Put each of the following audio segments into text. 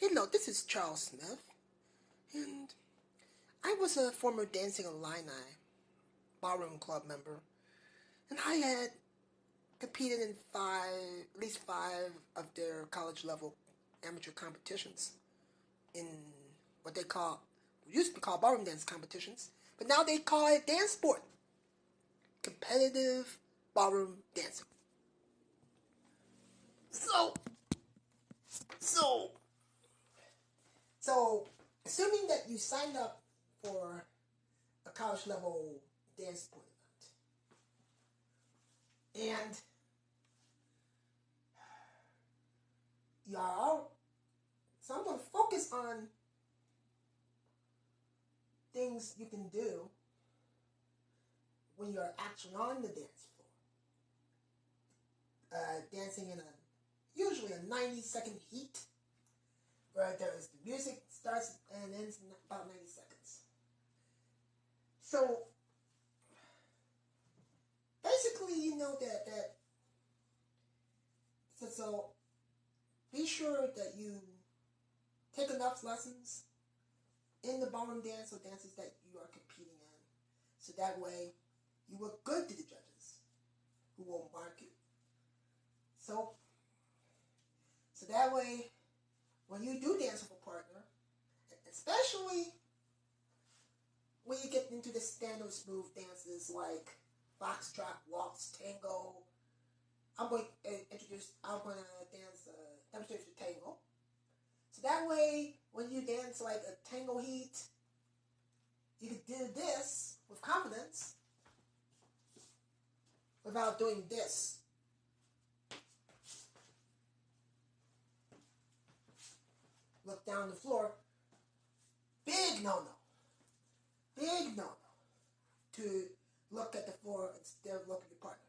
Hello, this is Charles Smith, and I was a former Dancing Illini ballroom club member, and I had competed in at least five of their college level amateur competitions in what they used to be called ballroom dance competitions, but now they call it Dancesport, competitive ballroom dancing. So, so, so, assuming that you signed up for a college level dance sport event, and you are all, so I'm going to focus on things you can do when you're actually on the dance floor. Dancing in usually a 90-second heat, where the music starts and ends in about 90 seconds. So basically, you know that so be sure that you take enough lessons in the ballroom dance or dances that you are competing in, so that way you look good to the judges who will mark you. So that way, when you do dance with a partner, especially when you get into the standard smooth dances like foxtrot, waltz, tango, I'm going to demonstrate the tango. So that way, when you dance like a tango heat, you can do this with confidence without doing this. Look down the floor. Big no-no. Big no-no to look at the floor instead of looking at your partner.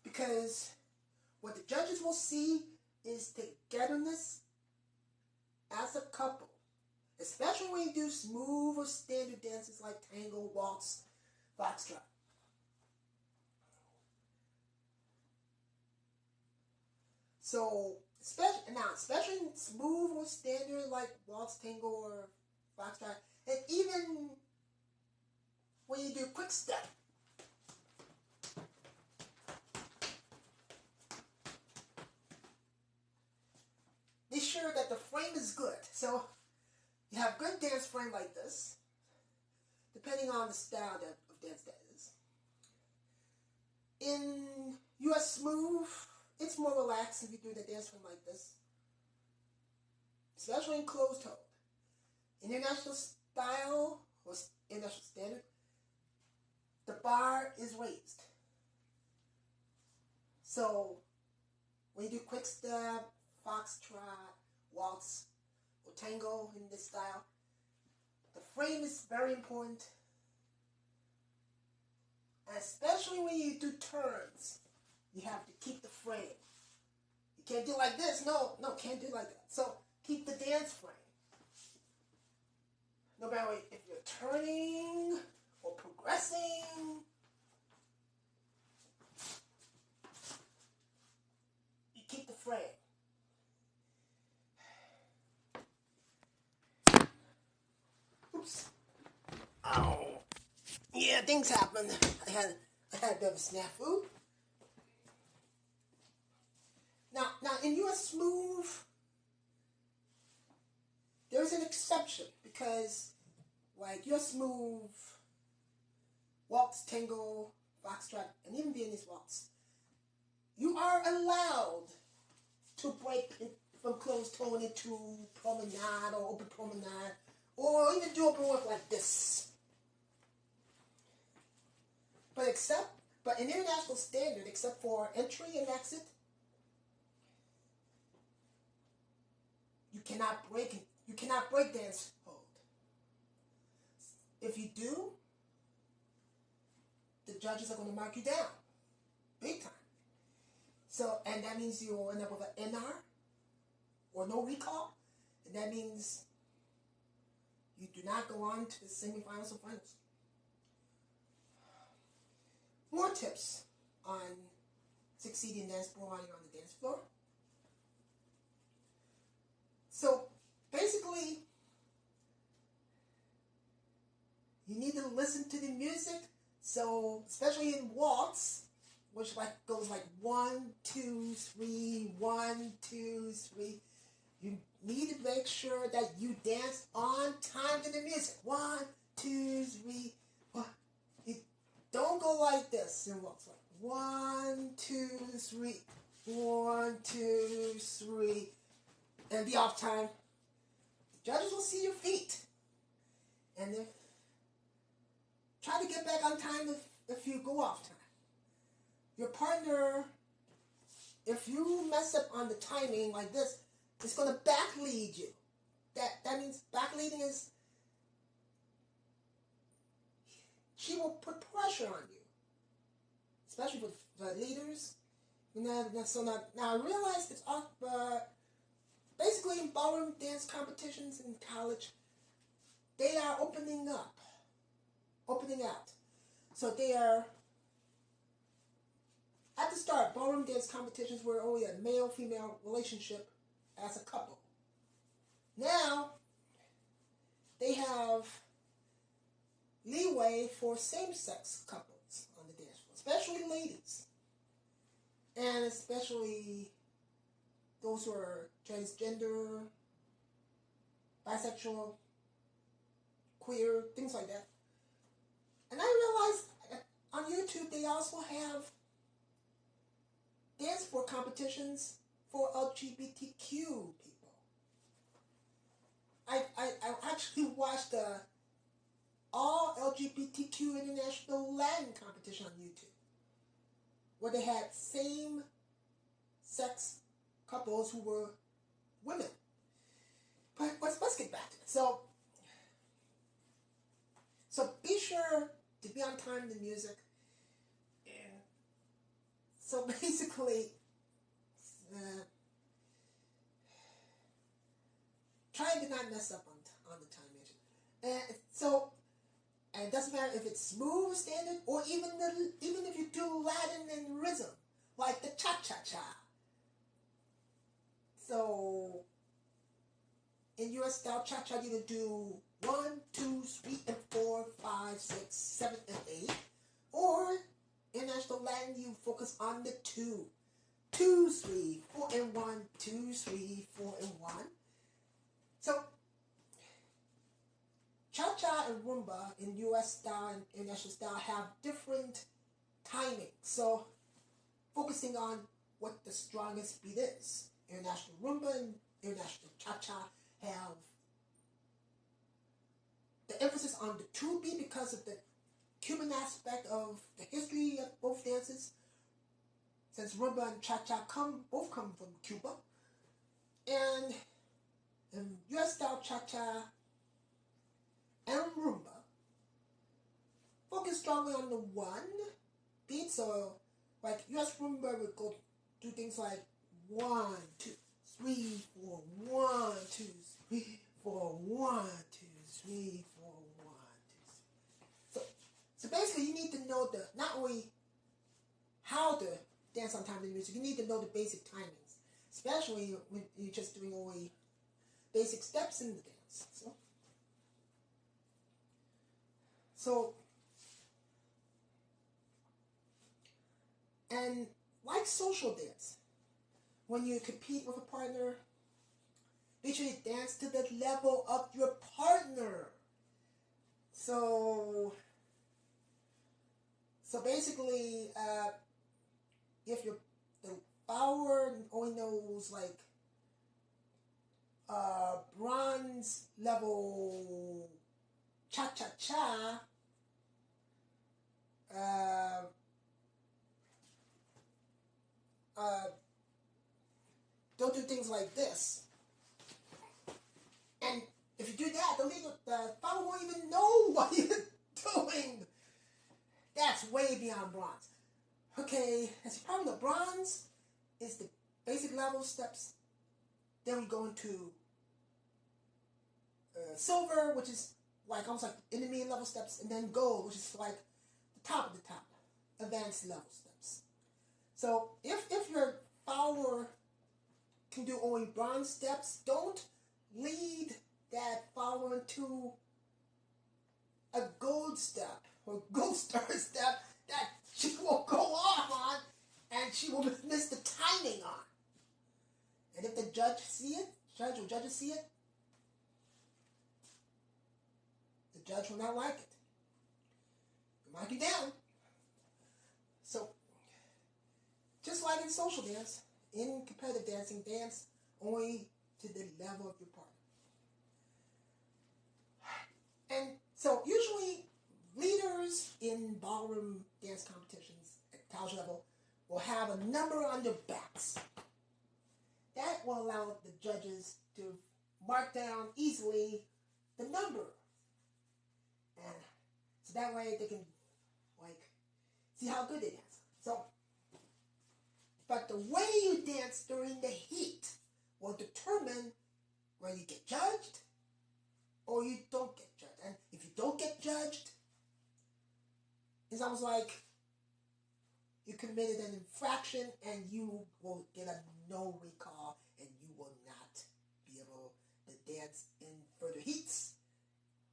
Because what the judges will see is togetherness as a couple. Especially when you do smooth or standard dances like tango, waltz, foxtrot. So, especially in smooth or standard like waltz, tango, or foxtrot, and even when you do quick step, be sure that the frame is good. So, you have good dance frame like this, depending on the style of dance that is. In US Smooth, it's more relaxed if you do the dance frame like this, especially in closed toe. International style or international standard, the bar is raised. So when you do quick step, foxtrot, waltz, or tango in this style, the frame is very important. And especially when you do turns, you have to keep the frame. You can't do like this. No, can't do like that. So keep the dance frame. No matter if you're turning or progressing, you keep the frame. Oops. Oh. Yeah, things happen. I had a bit of a snafu. Now in US Smooth, there's an exception because, like US Smooth, waltz, tango, foxtrot, and even Viennese waltz, you are allowed to break from closed toe into promenade or open promenade, or even do open work like this. But in international standard, except for entry and exit, you cannot break it. You cannot break dance hold. If you do, the judges are going to mark you down, big time. So, and that means you will end up with an NR or no recall, and that means you do not go on to the semifinals or finals. More tips on succeeding in dance while you're on the dance floor. So listen to the music. So especially in waltz, which like goes like 1, 2, 3, 1, 2, 3. You need to make sure that you dance on time to the music. 1, 2, 3. You don't go like this in waltz. Like 1, 2, 3. 1, 2, 3. And be off time. The judges will see your feet. And if try to get back on time if you go off time. Your partner, if you mess up on the timing like this, it's going to back lead you. That means back leading is she will put pressure on you, especially with the leaders. So now I realize it's basically in ballroom dance competitions in college, they are opening out. So they are, at the start, ballroom dance competitions were only a male-female relationship as a couple. Now, they have leeway for same-sex couples on the dance floor, especially ladies. And especially those who are transgender, bisexual, queer, things like that. And I realized on YouTube they also have Dancesport competitions for LGBTQ people. I actually watched the all LGBTQ International Latin competition on YouTube, where they had same-sex couples who were women. But let's get back to it. So be sure to be on time to the music. And so basically, try to not mess up on the time measure. And it doesn't matter if it's smooth standard or even if you do Latin and rhythm, like the cha-cha-cha. So in US style cha-cha, you can do 1, 2, 3, and 4, 5, 6, 7, and 8. Or international Latin, you focus on the 2. 2, 3, 4, and 1. 2, 3, 4, and 1. So cha-cha and rumba in US style and international style have different timing. So focusing on what the strongest beat is. International rumba and international cha-cha have the emphasis on the 2 beat because of the Cuban aspect of the history of both dances. Since rumba and cha-cha both come from Cuba. And in US style cha-cha and rumba focus strongly on the 1 beat. So like US rumba would go do things like 1, 2, 3, 4, 1, 2, 3, 4, 1, 2, 3, 4, 1, 2, 3. So basically you need to know not only how to dance on time to the music, you need to know the basic timings. Especially when you're just doing only basic steps in the dance. And like social dance, when you compete with a partner, make sure you dance to the level of your partner. So basically, if the follower only knows like bronze level cha-cha-cha, don't do things like this. And if you do that, the follower won't even know what you're doing. That's way beyond bronze. Okay, as you probably know, bronze is the basic level steps. Then we go into silver, which is like almost like intermediate level steps, and then gold, which is like the top of the top, advanced level steps. So if your follower can do only bronze steps, don't lead that follower into a gold step or gold star step that she will go off on and she will miss the timing on. And if the judge see it, judge or judges see it, the judge will not like it. He'll mark you down. So, just like in social dance, in competitive dancing, dance only to the level of your partner. And so usually leaders in ballroom dance competitions at college level will have a number on their backs. That will allow the judges to mark down easily the number. And so that way they can see how good they dance. So, but the way you dance during the heat will determine whether you get judged or you don't get judged. And if you don't get judged, it's almost like you committed an infraction and you will get a no recall and you will not be able to dance in further heats.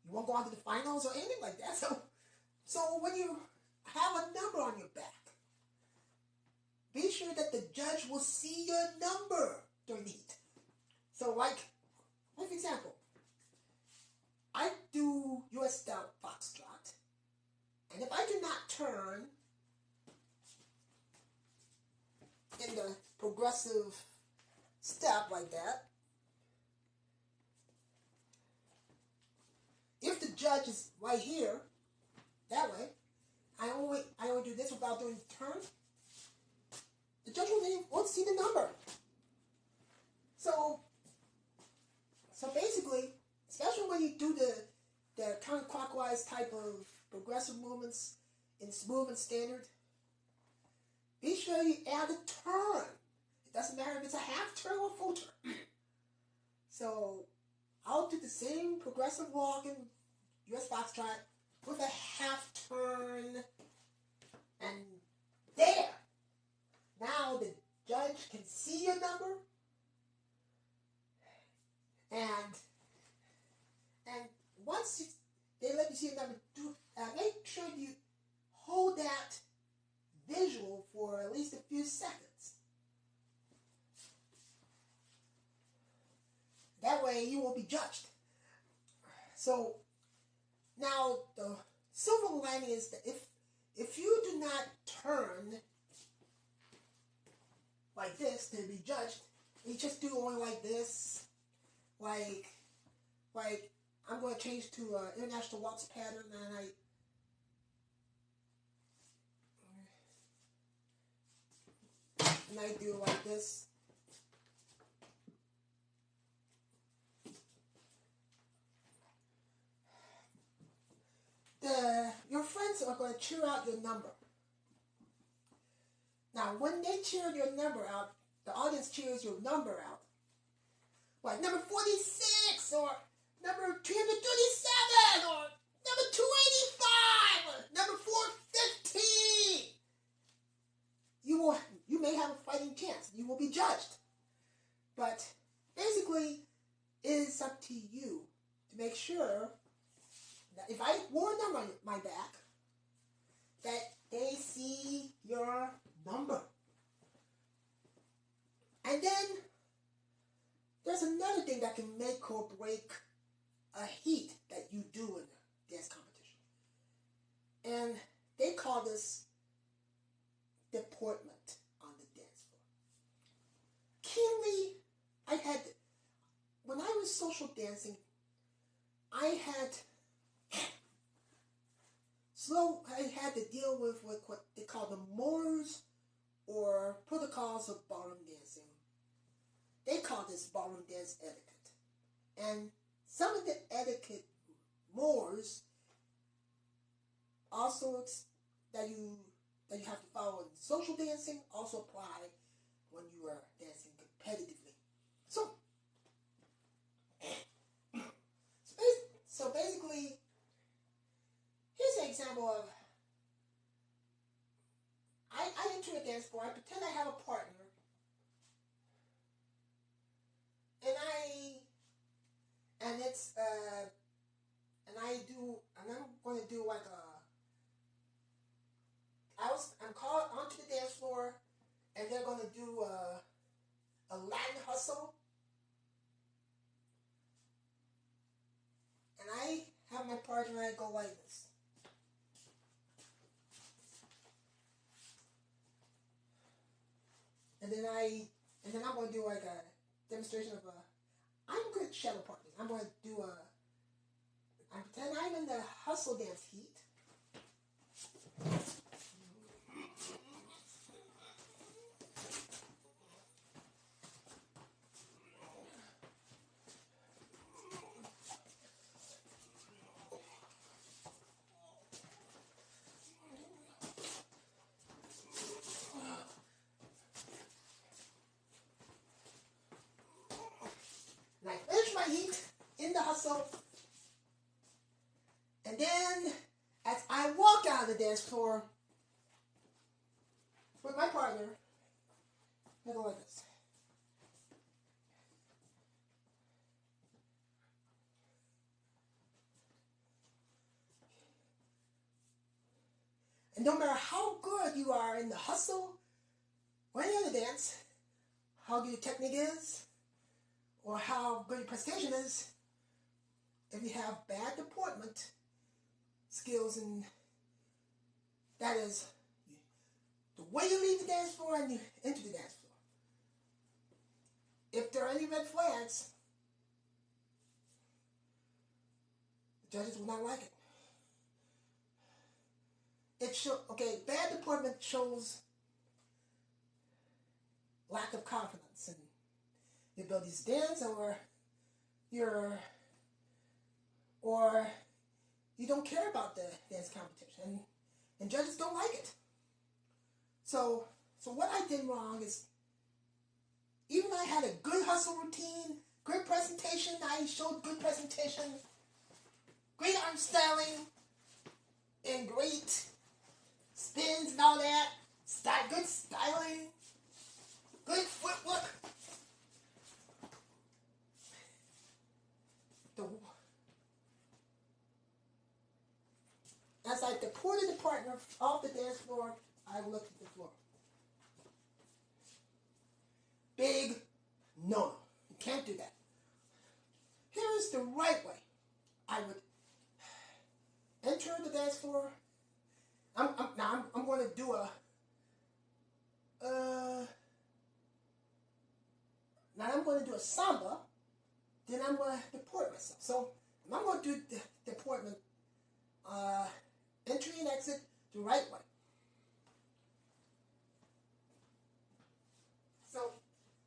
You won't go on to the finals or anything like that. So when you have a number on your back, be sure that the judge will see your number during the heat. So like for example, I do US style foxtrot, and if I do not turn in the progressive step like that, if the judge is right here, that way, I only do this without doing the turn, the judge won't see the number. So basically, especially when you do the counterclockwise type of progressive movements in smooth and standard, be sure you add a turn. It doesn't matter if it's a half turn or full turn. So I'll do the same progressive walk in US Foxtrot with a half turn, and there, now the judge can see your number, and once they let you see your number, make sure you hold that visual for at least a few seconds. That way you won't be judged. So now the silver lining is that if you do not turn like this to be judged, you just do only like this, like I'm going to change to an international waltz pattern, and I do like this. Your friends are going to cheer out your number. Now, when they cheer your number out, the audience cheers your number out. Like number 46, or number 337, or number 285, or number 415. You may have a fighting chance. You will be judged. But basically, it is up to you to make sure that if I wore a number on my back, that they see your number. And then there's another thing that can make or break a heat that you do in a dance competition. And they call this deportment on the dance floor. Keenly, when I was social dancing, I had to deal with what they call the mores or protocols of ballroom dancing. They call this ballroom dance etiquette. And some of the etiquette mores also that you have to follow in social dancing also apply when you are dancing competitively. So basically, here's an example of I enter a dance floor. I pretend I have a partner, and and I'm going to do like I'm called onto the dance floor, and they're going to do a Latin hustle, and I have my partner and I go like this. And then I'm going to do like a demonstration of I'm good at shadow parking. I'm going to do I pretend I'm in the hustle dance heat. And I finish my heat in the hustle. And then, as I walk out of the dance floor with my partner, I go like this. And no matter how good you are in the hustle or any other dance, how good your technique is, or how good your presentation is, if you have bad deportment skills, and that is the way you leave the dance floor and you enter the dance floor. If there are any red flags, the judges will not like it. Bad deportment shows lack of confidence in your abilities to dance, or you don't care about the dance competition, and judges don't like it. So what I did wrong is, even though I had a good hustle routine, great presentation, I showed good presentation, great arm styling, and great spins and all that, good styling, good footwork. As I deported the partner off the dance floor, I looked at the floor. Big no. You can't do that. Here is the right way. I would enter the dance floor. I'm going to do now I'm going to do a samba. Then I'm going to deport myself. So I'm going to do the deportment. Entry and exit the right way. So,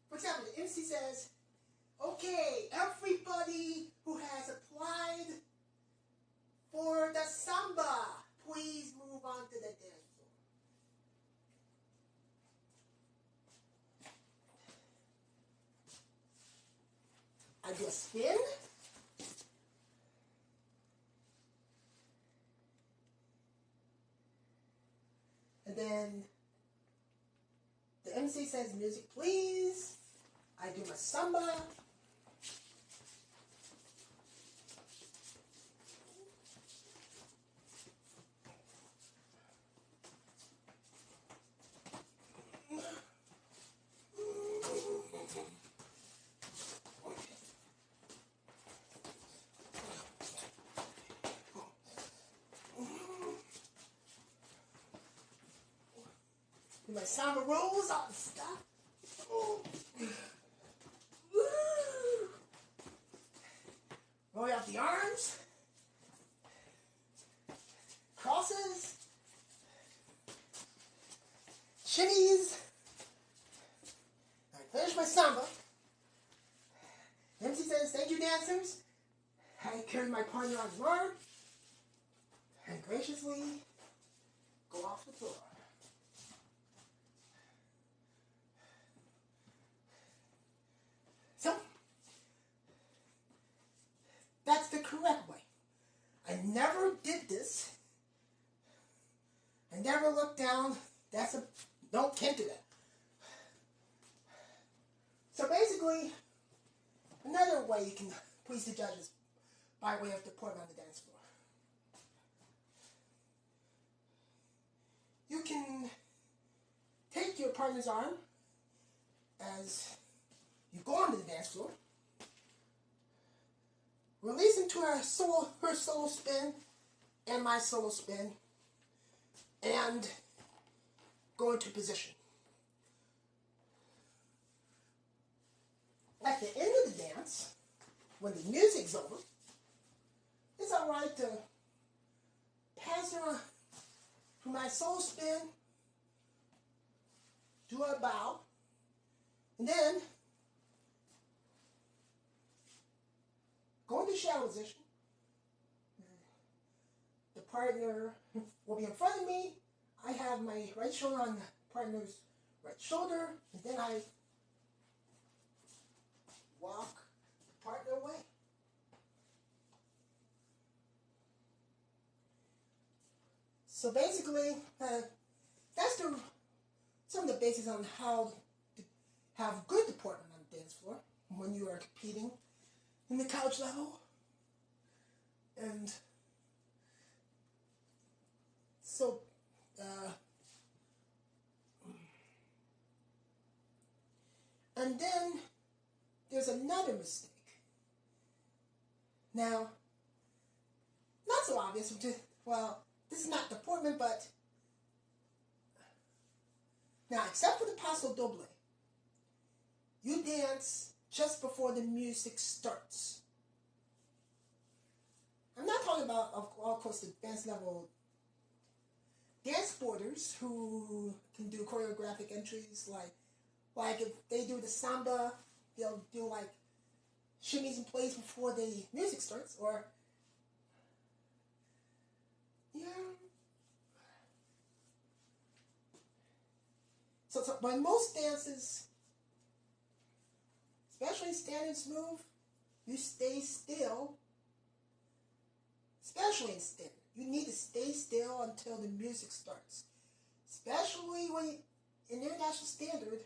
for example, the MC says, okay, everybody who has applied for the samba, please move on to the dance floor. I do a spin. And then the MC says, music please. I do my samba. Do my samba rolls, all the stuff. Roll out the arms. Crosses. Shimmies. I finish my samba. MC says, thank you, dancers. I carry my partner on his arm and graciously go off the floor. So, that's the correct way. I never did this. I never looked down. Can't do that. So basically, another way you can please the judges, by way of deployment on the dance floor. You can take your partner's arm as you go onto the dance floor, release into her solo spin and my solo spin, and go into position. At the end of the dance, when the music's over, it's alright to pass her from my solo spin, do a bow, and then go into shadow position. The partner will be in front of me. I have my right shoulder on the partner's right shoulder, and then I walk the partner away. So basically, that's some of the basics on how to have good deployment on the dance floor when you are competing in the couch level. And so, and then there's another mistake. Now, not so obvious, well, this is not deployment, but now, except for the paso doble, you dance just before the music starts. I'm not talking about, of course, the advanced level dance sporters who can do choreographic entries, like if they do the samba, they'll do like shimmies in place before the music starts, or yeah. So but most dances, especially standard smooth, you stay still. Especially in standard, you need to stay still until the music starts. Especially when in international standard,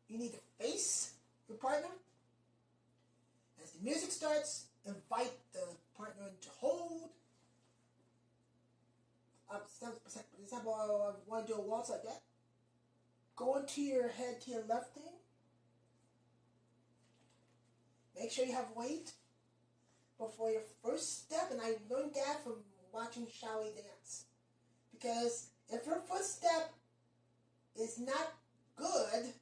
you need to face your partner. As the music starts, invite the partner to hold. For example, I want to do a waltz like that. Go into your head to your left thing. Make sure you have weight before your first step, and I learned that from watching Shawi dance. Because if your first step is not good,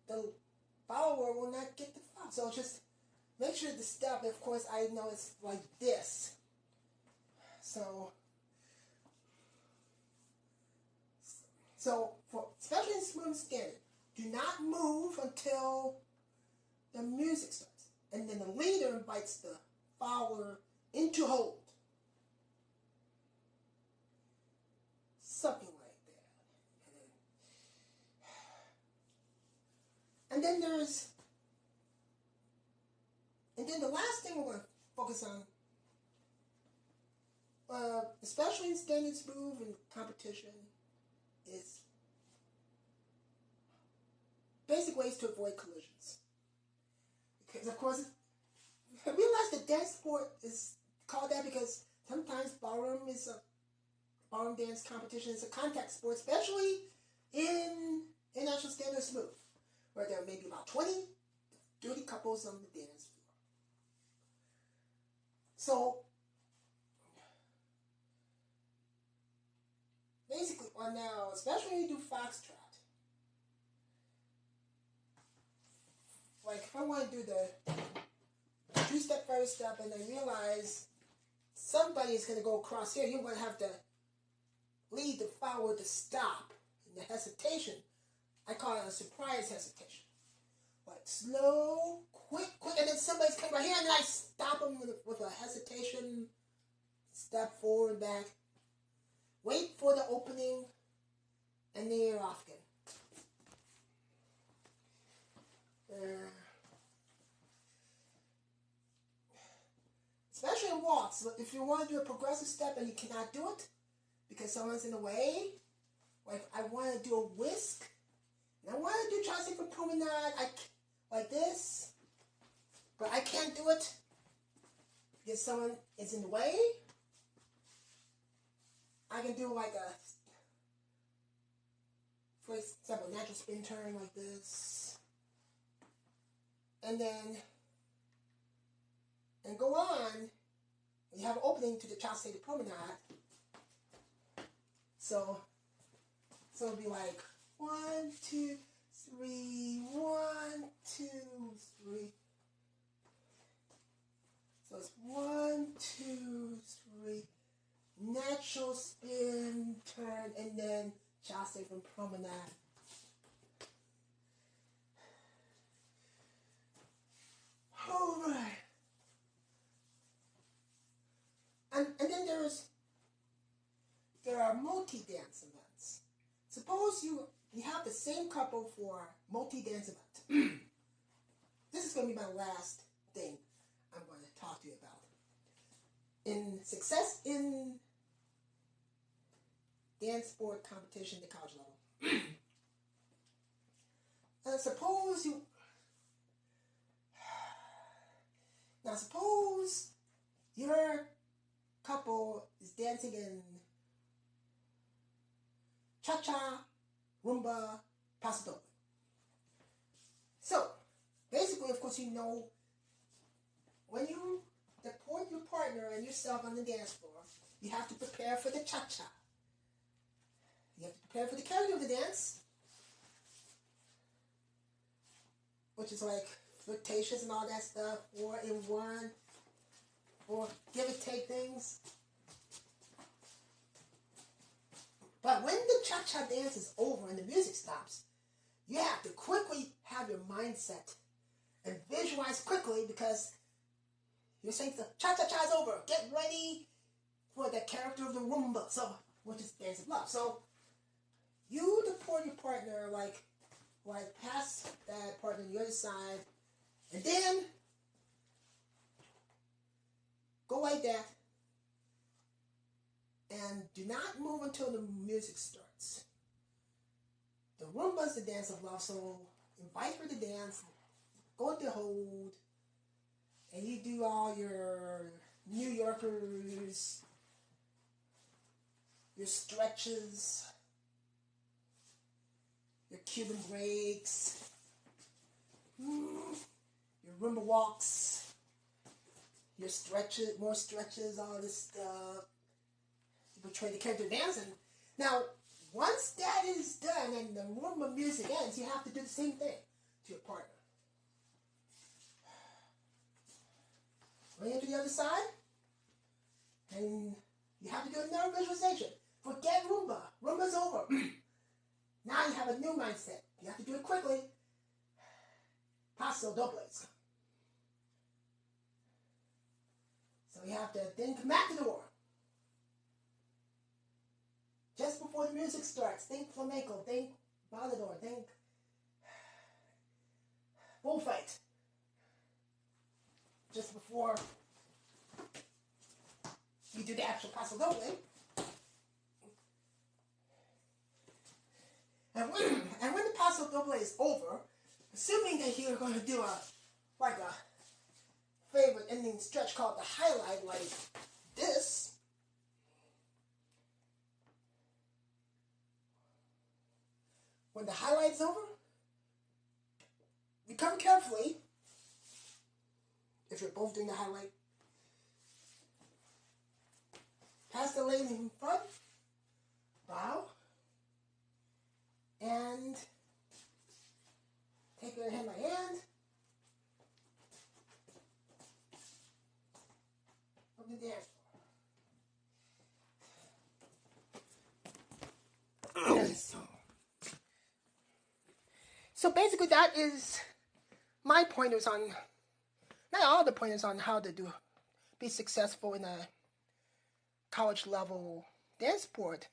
the follower will not get the foul. So just make sure the step, of course, I know it's like this. So for especially in smooth standard, do not move until the music starts, and then the leader invites the follower into hold. Something like that. And then the last thing we're going to focus on, especially in standard smooth and competition, is basic ways to avoid collisions. Because of course, I realize that Dancesport is called that because sometimes ballroom dance competition is a contact sport, especially in international standard smooth, where there may be about 20 to 30 couples on the dance floor. So basically, now, especially when you do foxtrot, like if I want to do the two-step first step and then realize somebody is going to go across here, you're going to have to lead the follower to stop. And the hesitation, I call it a surprise hesitation. Like slow, quick, and then somebody's coming right here, and then I stop them with a hesitation, step forward, back, wait for the opening, and then you're off again. Especially in waltz, if you want to do a progressive step and you cannot do it because someone's in the way, like I want to do a whisk, and I want to do tricycle promenade, like this, but I can't do it because someone is in the way. I can do like a, for example, natural spin turn like this, and then go on. You have an opening to the chasse de promenade, so it'll be like 1, 2, 3, 1, 2, 3. So it's 1, 2, 3. Natural spin, turn, and then chasse from promenade. Alright. And then there are multi-dance events. Suppose you have the same couple for multi-dance event. This is going to be my last thing I'm going to talk to you about. In success in dance sport competition at the college level. Suppose your couple is dancing in cha-cha, rumba, paso doble. So, basically, of course, you know, when you deport your partner and yourself on the dance floor, you have to prepare for the cha-cha. You have to prepare for the character of the dance, which is like flirtatious and all that stuff, 4 in 1, or give and take things. But when the cha-cha dance is over and the music stops, you have to quickly have your mindset and visualize quickly, because you're saying the cha-cha-cha is over. Get ready for the character of the rumba, which is dance of love. So you deport your partner like past that partner on the other side, and then go like that, and do not move until the music starts. The rumba is the dance of love, so invite her to dance, go into hold, and you do all your New Yorkers, your stretches, your Cuban breaks, your rumba walks, your stretches, more stretches, all this stuff. You portray the character dancing. Now, once that is done and the rumba music ends, you have to do the same thing to your partner. Bring it to the other side, and you have to do another visualization. Forget rumba. Rumba's over. Now you have a new mindset. You have to do it quickly. Paso dobles. So you have to think matador. Just before the music starts, think flamenco, think bailador, think bullfight. Just before you do the actual paso doble. And when the paso doble is over, assuming that you're going to do a favorite ending stretch called the highlight, like this, when the highlight's over, recover carefully. If you're both doing the highlight, pass the lady in front, bow, and take her hand by hand. Up the dance floor. So basically that is my pointers on, not all the pointers on how to be successful in a college level dance sport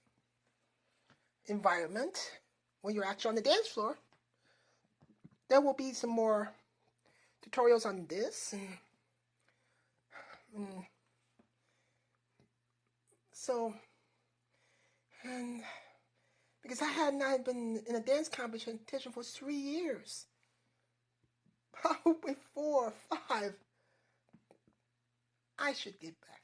environment when you're actually on the dance floor. There will be some more tutorials on this, and because I had not been in a dance competition for 3 years, probably 4 or 5. I should get back.